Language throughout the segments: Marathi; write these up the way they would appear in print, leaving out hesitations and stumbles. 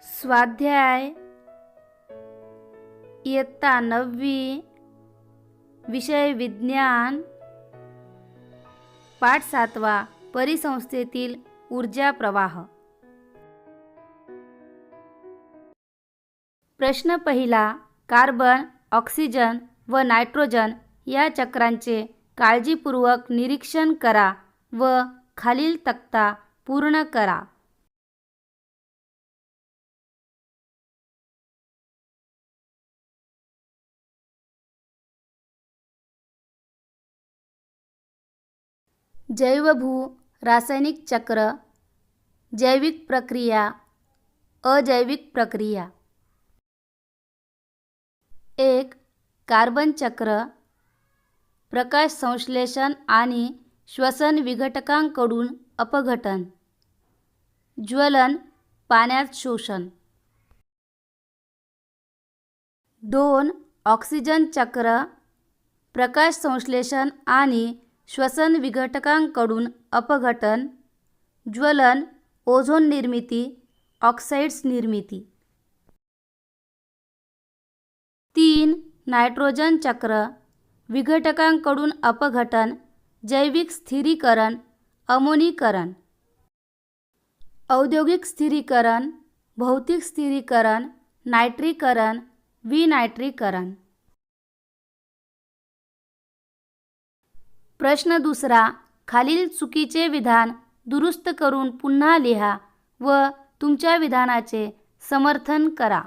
स्वाध्याय इयत्ता 9वी विषय विज्ञान पाठ 7वा परिसंस्थेतील ऊर्जा प्रवाह। प्रश्न पहिला, कार्बन, ऑक्सिजन व नायट्रोजन या चक्रांचे काळजीपूर्वक निरीक्षण करा व खालील तक्ता पूर्ण करा। जैवभू रासायनिक चक्र, जैविक प्रक्रिया, अजैविक प्रक्रिया। 1. कार्बन चक्र, प्रकाश संश्लेषण आणि श्वसन विघटकांकडून अपघटन, ज्वलन, पाण्यात शोषण। 2. ऑक्सिजन चक्र, प्रकाश संश्लेषण आणि श्वसन विघटकांकडून अपघटन, ज्वलन, ओझोन निर्मिती, ऑक्साइड्स निर्मिती। 3. नायट्रोजन चक्र, विघटकांकडून अपघटन, जैविक स्थिरीकरण, अमोनीकरण, औद्योगिक स्थिरीकरण, भौतिक स्थिरीकरण, नायट्रीकरण, विनायट्रीकरण। प्रश्न दुसरा, खालील चुकीचे विधान दुरुस्त करून पुन्हा लिहा व तुमच्या विधानाचे समर्थन करा।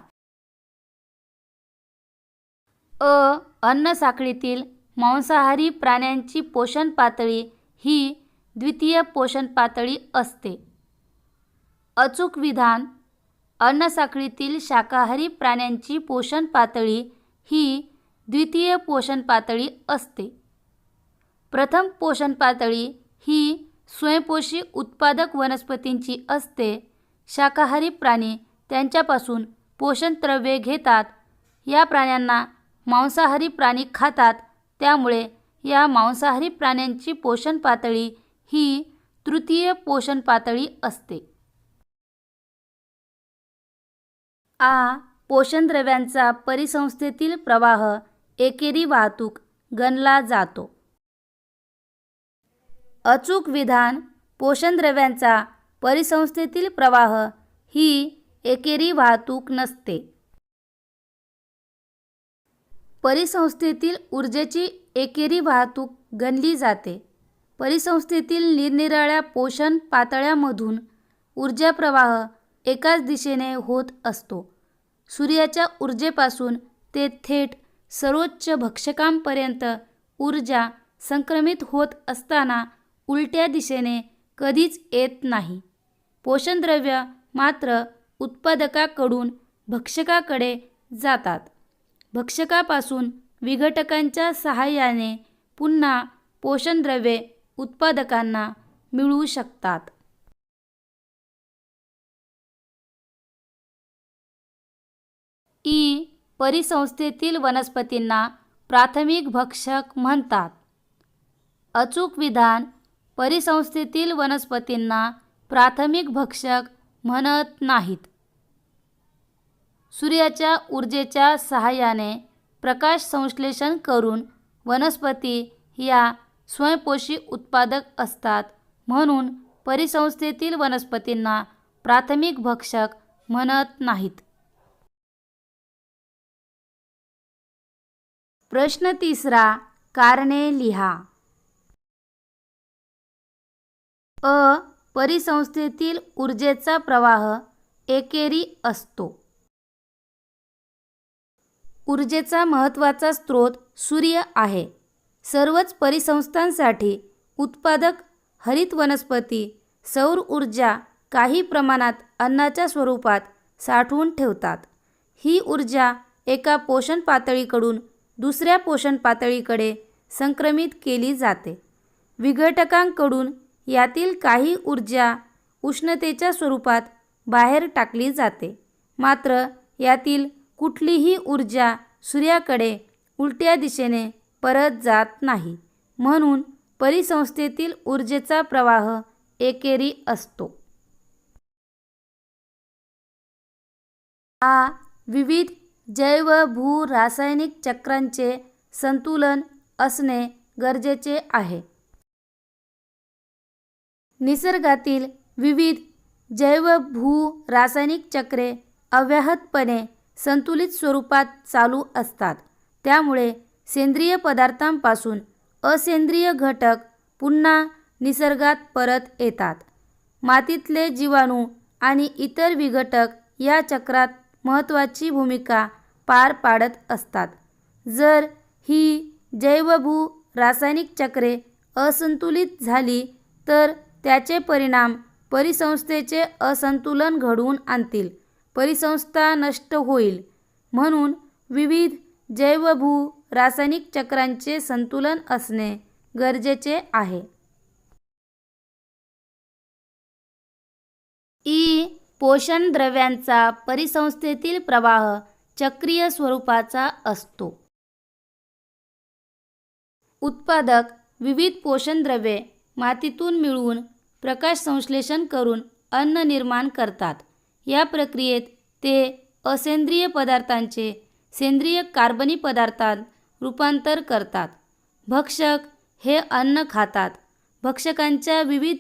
अन्न साखळीतील मांसाहारी प्राण्यांची पोषण पातळी ही द्वितीय पोषण पातळी असते। अचूक विधान, अन्न साखळीतील शाकाहारी प्राण्यांची पोषण पातळी ही द्वितीय पोषण पातळी असते। प्रथम पोषण पातळी ही स्वयंपोषी उत्पादक वनस्पतींची असते। शाकाहारी प्राणी त्यांच्यापासून पोषण द्रव्ये घेतात। या प्राण्यांना मांसाहारी प्राणी खातात, त्यामुळे या मांसाहारी प्राण्यांची पोषण पातळी ही तृतीय पोषण पातळी असते। पोषण द्रव्यांचा परिसंस्थेतील प्रवाह एकेरी वाहतूक गणला जातो। अचूक विधान, पोषण द्रव्यांचा परिसंस्थेतील प्रवाह ही एकेरी वाहतूक नसते। परिसंस्थेतील ऊर्जेची एकेरी वाहतूक गणली जाते। परिसंस्थेतील निरनिराळ्या पोषण पातळ्यांमधून ऊर्जा प्रवाह एकाच दिशेने होत असतो। सूर्याच्या ऊर्जेपासून ते थेट सर्वोच्च भक्षकांपर्यंत ऊर्जा संक्रमित होत असताना उलट्या दिशेने कधीच येत नाही। पोषणद्रव्य मात्र उत्पादकाकडून भक्षकाकडे जातात। भक्षकापासून विघटकांच्या सहाय्याने पुन्हा पोषणद्रव्ये उत्पादकांना मिळू शकतात। परिसंस्थेतील वनस्पतींना प्राथमिक भक्षक म्हणतात। अचूक विधान, परिसंस्थेतील वनस्पतींना प्राथमिक भक्षक म्हणत नाहीत। सूर्याच्या ऊर्जेच्या सहाय्याने प्रकाश संश्लेषण करून वनस्पती या स्वयंपोषी उत्पादक असतात, म्हणून परिसंस्थेतील वनस्पतींना प्राथमिक भक्षक म्हणत नाहीत। प्रश्न तिसरा, कारणे लिहा। परिसंस्थेतील ऊर्जेचा प्रवाह एकेरी असतो। ऊर्जेचा महत्त्वाचा स्रोत सूर्य आहे। सर्वच परिसंस्थांसाठी उत्पादक हरित वनस्पती सौर ऊर्जा काही प्रमाणात अन्नाच्या स्वरूपात साठवून ठेवतात। ही ऊर्जा एका पोषण पातळीकडून दुसऱ्या पोषण पातळीकडे संक्रमित केली जाते। विघटकांकडून यातील काही ऊर्जा उष्णतेच्या स्वरूपात बाहेर टाकली जाते, मात्र यातील कुठलीही ऊर्जा सूर्याकडे उलट्या दिशेने परत जात नाही, म्हणून परिसंस्थेतील ऊर्जेचा प्रवाह एकेरी असतो। आ. विविध जैव भू रासायनिक चक्रांचे संतुलन असणे गरजेचे आहे. निसर्गातील विविध जैव भू रासायनिक चक्रे अव्याहतपणे संतुलित स्वरूपात चालू असतात. त्यामुळे सेंद्रिय पदार्थांपासून असेंद्रिय घटक पुन्हा निसर्गात परत येतात. मातीतले जीवाणू आणि इतर विघटक या चक्रात महत्त्वाची भूमिका पार पाडत असतात. जर ही जैवभू रासायनिक चक्रे असंतुलित झाली तर त्याचे परिणाम परिसंस्थेचे असंतुलन घडवून आणतील. परिसंस्था नष्ट होईल. म्हणून विविध जैवभू रासायनिक चक्रांचे संतुलन असणे गरजेचे आहे. ई. पोषण द्रव्यांचा परिसंस्थेतील प्रवाह चक्रीय स्वरूपाचा असतो. उत्पादक विविध पोषण द्रव्ये मातीतून मिळवून प्रकाश संश्लेषण करून अन्न निर्माण करतात. या प्रक्रियेत ते असेंद्रिय पदार्थांचे सेंद्रिय कार्बनी पदार्थांत रूपांतर करतात. भक्षक हे अन्न खातात. भक्षकांच्या विविध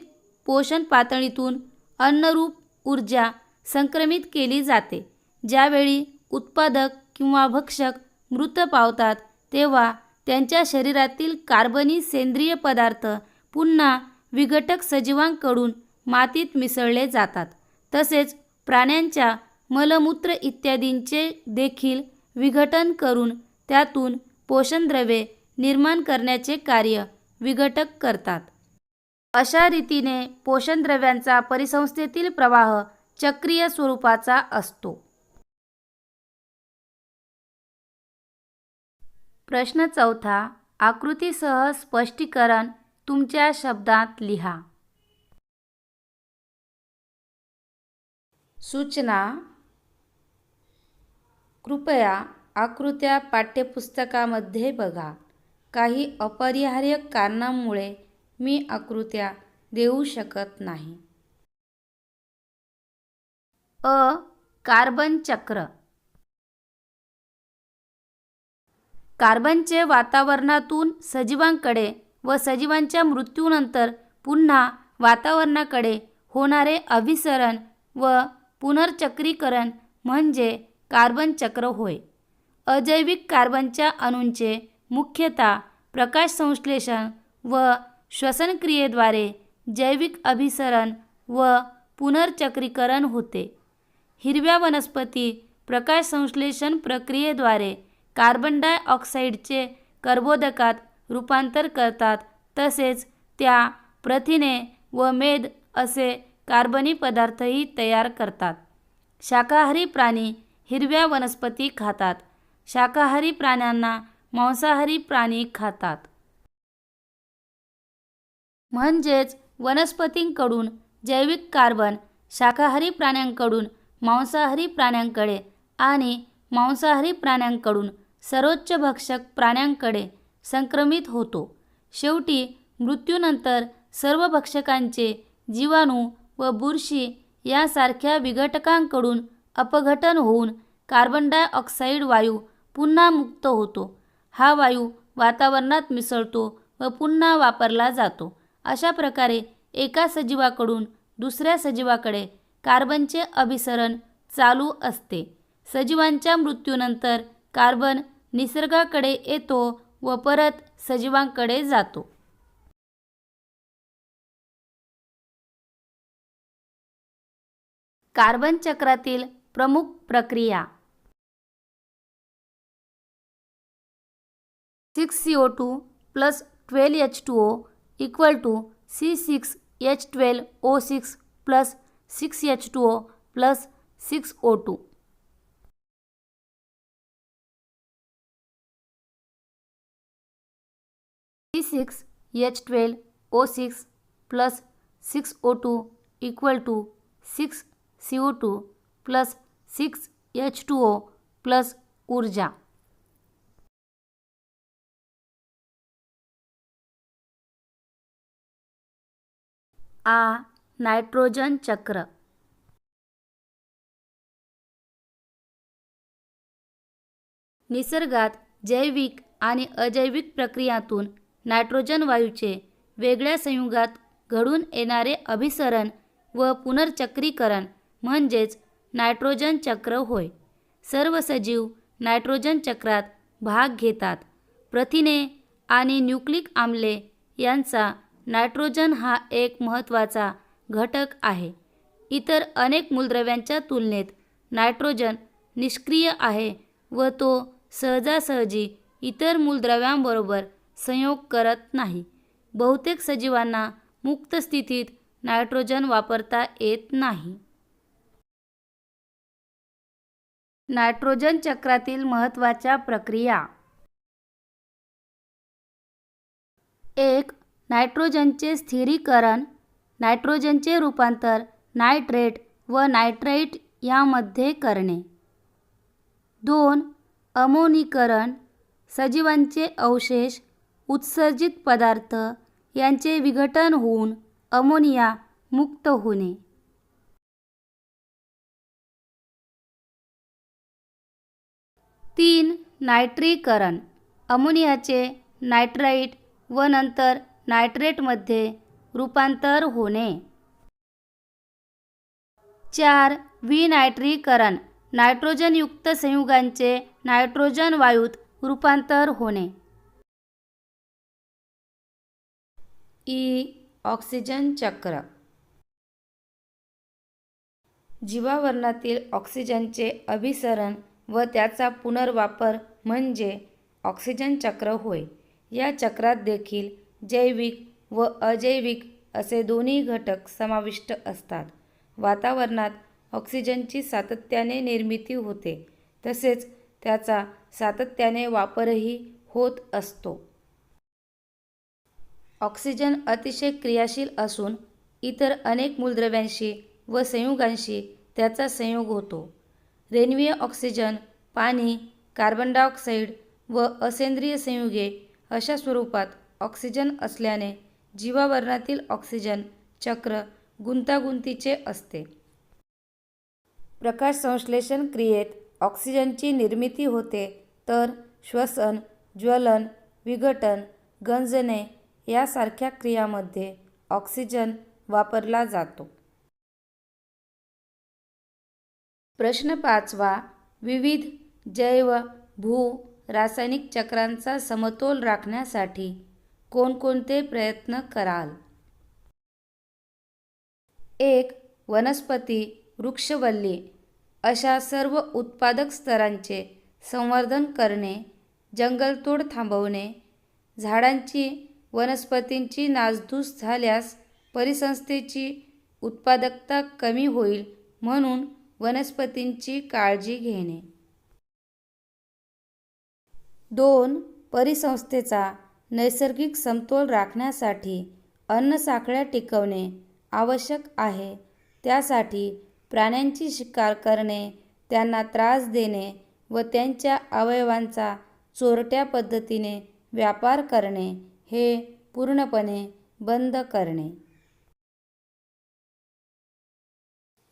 पोषण पातळीतून अन्नरूप ऊर्जा संक्रमित केली जाते. ज्यावेळी उत्पादक किंवा भक्षक मृत पावतात तेव्हा त्यांच्या शरीरातील कार्बनी सेंद्रिय पदार्थ पुन्हा विघटक सजीवांकडून मातीत मिसळले जातात. तसेच प्राण्यांच्या मलमूत्र इत्यादींचे देखील विघटन करून त्यातून पोषणद्रव्ये निर्माण करण्याचे कार्य विघटक करतात. अशा रीतीने पोषणद्रव्यांचा परिसंस्थेतील प्रवाह चक्रीय स्वरूपाचा असतो. प्रश्न 4. आकृतीसह स्पष्टीकरण तुमच्या शब्दात लिहा. सूचना. कृपया आकृत्या पाठ्यपुस्तकामध्ये बघा. काही अपरिहार्य कारणांमुळे मी आकृत्या देऊ शकत नाही. अ. कार्बन चक्र. कार्बनचे वातावरणातून सजीवांकडे व सजीवांच्या मृत्यूनंतर पुन्हा वातावरणाकडे होणारे अभिसरण व पुनर्चक्रीकरण म्हणजे कार्बन चक्र होय. अजैविक कार्बनच्या अणूंचे मुख्यतः प्रकाश संश्लेषण व श्वसनक्रियेद्वारे जैविक अभिसरण व पुनर्चक्रीकरण होते. हिरव्या वनस्पती प्रकाश संश्लेषण प्रक्रियेद्वारे कार्बन डायऑक्साईडचे कर्बोदकात रूपांतर करतात. तसेच त्या प्रथिने व मेद असे कार्बनी पदार्थही तयार करतात. शाकाहारी प्राणी हिरव्या वनस्पती खातात. शाकाहारी प्राण्यांना मांसाहारी प्राणी खातात. म्हणजेच वनस्पतींकडून जैविक कार्बन शाकाहारी प्राण्यांकडून मांसाहारी प्राण्यांकडे आणि मांसाहारी प्राण्यांकडून सर्वोच्च भक्षक प्राण्यांकडे संक्रमित होतो. शेवटी मृत्यूनंतर सर्व भक्षकांचे जीवाणू व बुरशी यासारख्या विघटकांकडून अपघटन होऊन कार्बन डायऑक्साईड वायू पुन्हा मुक्त होतो. हा वायू वातावरणात मिसळतो व पुन्हा वापरला जातो. अशा प्रकारे एका सजीवाकडून दुसऱ्या सजीवाकडे कार्बनचे अभिसरण चालू असते. सजीवांच्या मृत्यूनंतर कार्बन निसर्गाकडे येतो व परत सजीवांकडे जातो. कार्बन चक्रातील प्रमुख प्रक्रिया. 6CO2 + 12H2O = C6H12O6 + 6H2O + 6O2. C6H12O6 + 6O2 = 6CO2 + 6H2O + ऊर्जा. आ. नायट्रोजन चक्र. निसर्गात जैविक आणि अजैविक प्रक्रियातून नायट्रोजन वायूचे वेगळ्या संयुगात घडून येणारे अभिसरण व पुनर्चक्रीकरण म्हणजेच नायट्रोजन चक्र होय. सर्व सजीव नायट्रोजन चक्रात भाग घेतात. प्रथिने आणि न्यूक्लिक आम्ले यांचा नायट्रोजन हा एक महत्त्वाचा घटक आहे. इतर अनेक मूलद्रव्यांच्या तुलनेत नायट्रोजन निष्क्रिय आहे व तो सहजासहजी इतर मूलद्रव्यांबरोबर संयोग करत नाही. बहुतेक सजीवांना मुक्त स्थितीत नायट्रोजन वापरता येत नाही. नायट्रोजन चक्रातील महत्त्वाच्या प्रक्रिया. 1. नायट्रोजनचे स्थिरीकरण. नायट्रोजनचे रूपांतर नायट्रेट व नायट्राइट यामध्ये करणे. 2. अमोनीकरण. सजीवांचे अवशेष, उत्सर्जित पदार्थ यांचे विघटन होऊन अमोनिया मुक्त होणे. 3. नायट्रीकरण. अमोनियाचे नायट्राइट व नंतर नायट्रेटमध्ये रूपांतर होणे. 4. विनायट्रीकरण. नायट्रोजनयुक्त संयुगांचे नायट्रोजन वायूत रूपांतर होणे. ऑक्सिजन चक्र. जीवावरणातील ऑक्सिजनचे अभिसरण व त्याचा पुनर्वापर म्हणजे ऑक्सिजन चक्र होय. या चक्रात देखील जैविक व अजैविक असे दोन्ही घटक समाविष्ट असतात. वातावरणात ऑक्सिजनची सातत्याने निर्मिती होते तसेच त्याचा सातत्याने वापरही होत असतो. ऑक्सिजन अतिशय क्रियाशील असून इतर अनेक मूलद्रव्यांशी व संयुगांशी त्याचा संयोग होतो. रेण्वीय ऑक्सिजन, पाणी, कार्बन डायऑक्साईड व असेंद्रिय संयुगे अशा स्वरूपात ऑक्सिजन असल्याने जीवावरणातील ऑक्सिजन चक्र गुंतागुंतीचे असते. प्रकाशसंश्लेषण क्रियेत ऑक्सिजनची निर्मिती होते तर श्वसन, ज्वलन, विघटन, गंजणे यासारख्या क्रियांमध्ये ऑक्सिजन वापरला जातो. प्रश्न 5. विविध जैव भू रासायनिक चक्रांचा समतोल राखण्यासाठी कोणकोणते प्रयत्न कराल? 1. वनस्पती, वृक्षवल्ली अशा सर्व उत्पादक स्तरांचे संवर्धन करणे, जंगलतोड थांबवणे. झाडांची वनस्पतींची नासधूस झाल्यास परिसंस्थेची उत्पादकता कमी होईल म्हणून वनस्पतींची काळजी घेणे. 2. परिसंस्थेचा नैसर्गिक समतोल राखण्यासाठी अन्नसाखळ्या टिकवणे आवश्यक आहे. त्यासाठी प्राण्यांची शिकार करणे, त्यांना त्रास देणे व त्यांच्या अवयवांचा चोरट्या पद्धतीने व्यापार करणे हे पूर्णपणे बंद करणे.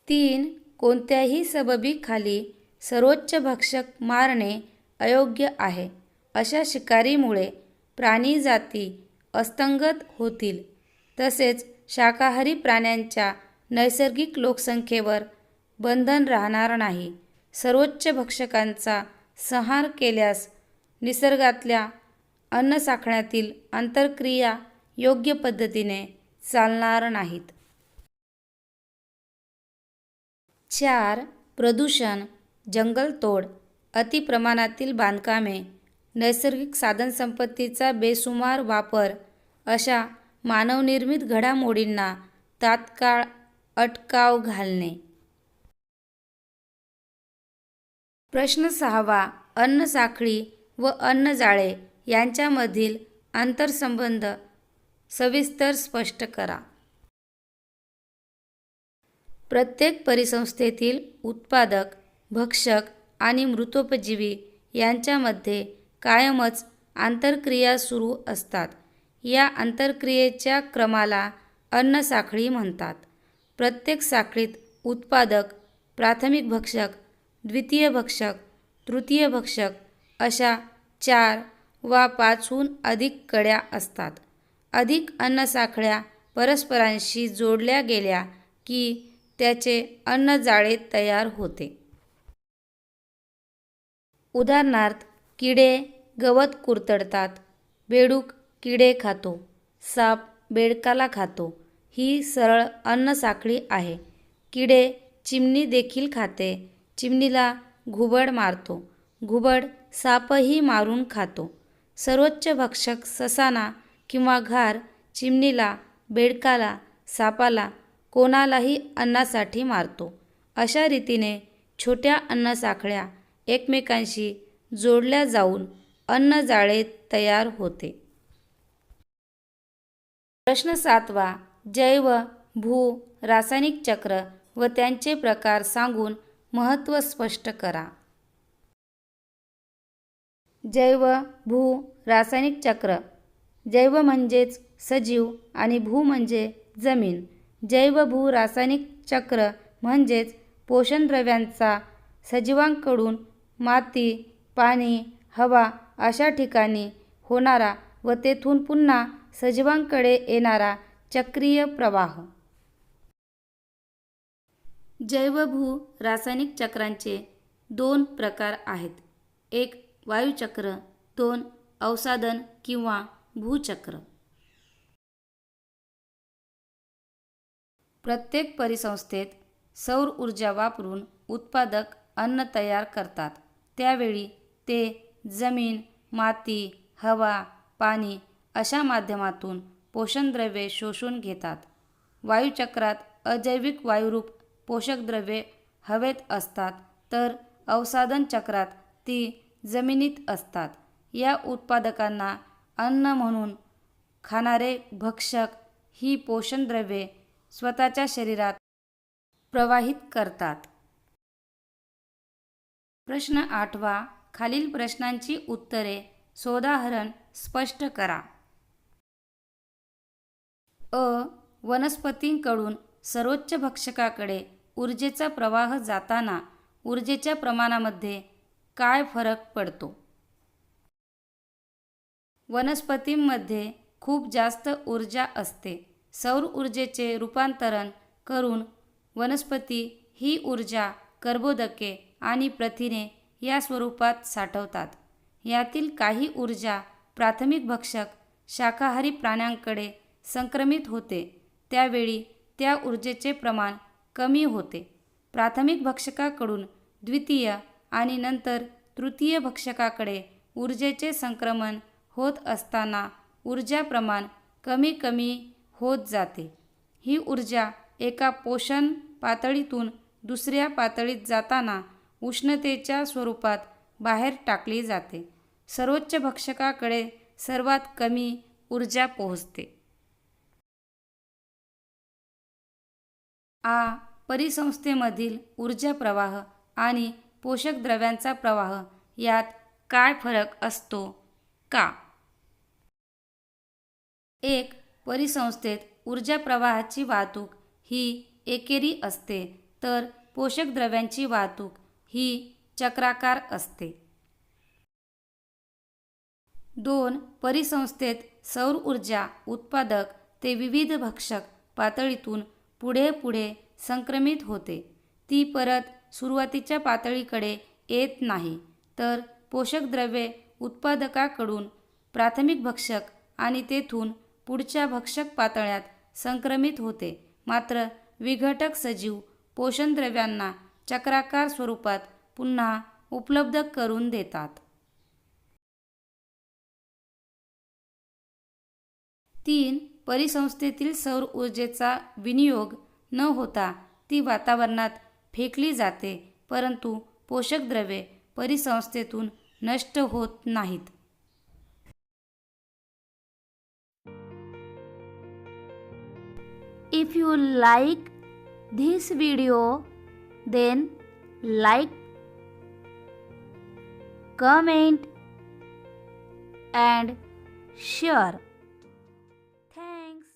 3. कोणत्याही सबबीखाली सर्वोच्च भक्षक मारणे अयोग्य आहे. अशा शिकारीमुळे प्राणीजाती अस्तंगत होतील तसेच शाकाहारी प्राण्यांच्या नैसर्गिक लोकसंख्येवर बंधन राहणार नाही. सर्वोच्च भक्षकांचा संहार केल्यास निसर्गातल्या अन्नसाखळ्यातील आंतरक्रिया योग्य पद्धतीने चालणार नाहीत. 4. प्रदूषण, जंगलतोड, अतिप्रमाणातील बांधकामे, नैसर्गिक साधनसंपत्तीचा बेसुमार वापर अशा मानवनिर्मित घडामोडींना तात्काळ अटकाव घालणे. प्रश्न 6. अन्नसाखळी व अन्नजाळे यांच्यामधील आंतरसंबंध सविस्तर स्पष्ट करा. प्रत्येक परिसंस्थेतील उत्पादक, भक्षक आणि मृतोपजीवी यांच्यामध्ये कायमच आंतरक्रिया सुरू असतात. या आंतरक्रियेच्या क्रमाला अन्नसाखळी म्हणतात. प्रत्येक साखळीत उत्पादक, प्राथमिक भक्षक, द्वितीय भक्षक, तृतीय भक्षक अशा 4 वा 5हून अधिक कड्या असतात. अधिक अन्नसाखळ्या परस्परांशी जोडल्या गेल्या की त्याचे अन्नजाळे तयार होते. उदाहरणार्थ, किडे गवत कुरतडतात, बेडूक किडे खातो, साप बेडकाला खातो. ही सरळ अन्नसाखळी आहे. किडे चिमणी देखील खाते. चिमणीला घुबड मारतो. घुबड सापही मारून खातो. सर्वोच्च भक्षक ससाना किंवा घार चिमणीला, बेडकाला, सापाला, कोणालाही अन्नासाठी मारतो. अशा रीतीने छोट्या अन्नसाखळ्या एकमेकांशी जोडल्या जाऊन अन्नजाळे तयार होते. प्रश्न 7वा. जैव भू रासायनिक चक्र व त्यांचे प्रकार सांगून महत्त्व स्पष्ट करा. जैव भू रासायनिक चक्र. जैव म्हणजेच सजीव आणि भू म्हणजे जमीन. जैव भू रासायनिक चक्र म्हणजेच पोषणद्रव्यांचा सजीवांकडून माती, पाणी, हवा अशा ठिकाणी होणारा व तेथून पुन्हा सजीवांकडे येणारा चक्रीय प्रवाह. जैवभू रासायनिक चक्रांचे 2 प्रकार आहेत. एक वायुचक्र, 2 अवसादन किंवा भूचक्र. प्रत्येक परिसंस्थेत सौर ऊर्जा वापरून उत्पादक अन्न तयार करतात. त्यावेळी ते जमीन, माती, हवा, पाणी अशा माध्यमातून पोषणद्रव्ये शोषून घेतात. वायुचक्रात अजैविक वायुरूप पोषकद्रव्ये हवेत असतात, तर अवसादन चक्रात ती जमिनीत असतात. या उत्पादकांना अन्न म्हणून खाणारे भक्षक ही पोषणद्रव्ये स्वतःच्या शरीरात प्रवाहित करतात. प्रश्न 8वा. खालील प्रश्नांची उत्तरे सोदाहरण स्पष्ट करा. अ. वनस्पतींकडून सर्वोच्च भक्षकाकडे ऊर्जेचा प्रवाह जाताना ऊर्जेच्या प्रमाणामध्ये काय फरक पडतो? वनस्पतींमध्ये खूप जास्त ऊर्जा असते. सौर ऊर्जेचे रूपांतरण करून वनस्पती ही ऊर्जा कर्बोदके आणि प्रथिने या स्वरूपात साठवतात. यातील काही ऊर्जा प्राथमिक भक्षक शाकाहारी प्राण्यांकडे संक्रमित होते. त्यावेळी त्या ऊर्जेचे प्रमाण कमी होते. प्राथमिक भक्षकाकडून द्वितीय आणि नंतर तृतीय भक्षकाकडे ऊर्जेचे संक्रमण होत असताना ऊर्जा प्रमाण कमी कमी होत जाते. ही ऊर्जा एका पोषण पातळीतून दुसऱ्या पातळीत जाताना उष्णतेच्या स्वरूपात बाहेर टाकली जाते. सर्वोच्च भक्षकाकडे सर्वात कमी ऊर्जा पोहोचते. आ. परिसंस्थेमधील ऊर्जा प्रवाह आणि पोषक द्रव्यांचा प्रवाह यात काय फरक असतो? का? 1. परिसंस्थेत ऊर्जा प्रवाहाची वाहतूक ही एकेरी असते, तर पोषक द्रव्यांची वाहतूक ही चक्राकार असते. 2. परिसंस्थेत सौर ऊर्जा उत्पादक ते विविध भक्षक पातळीतून पुढे पुढे संक्रमित होते. ती परत सुरुवातीच्या पातळीकडे येत नाही, तर पोषक द्रव्ये उत्पादकाकडून प्राथमिक भक्षक आणि तेथून पुढच्या भक्षक पातळ्यात संक्रमित होते. मात्र विघटक सजीव पोषणद्रव्यांना चक्राकार स्वरूपात पुन्हा उपलब्ध करून देतात. 3. परिसंस्थेतील सौर ऊर्जेचा विनियोग न होता ती वातावरणात फेकली जाते, परंतु पोषक द्रव्ये परिसंस्थेतून नष्ट होत नाहीत. If you like this video, then like, comment and share. Thanks.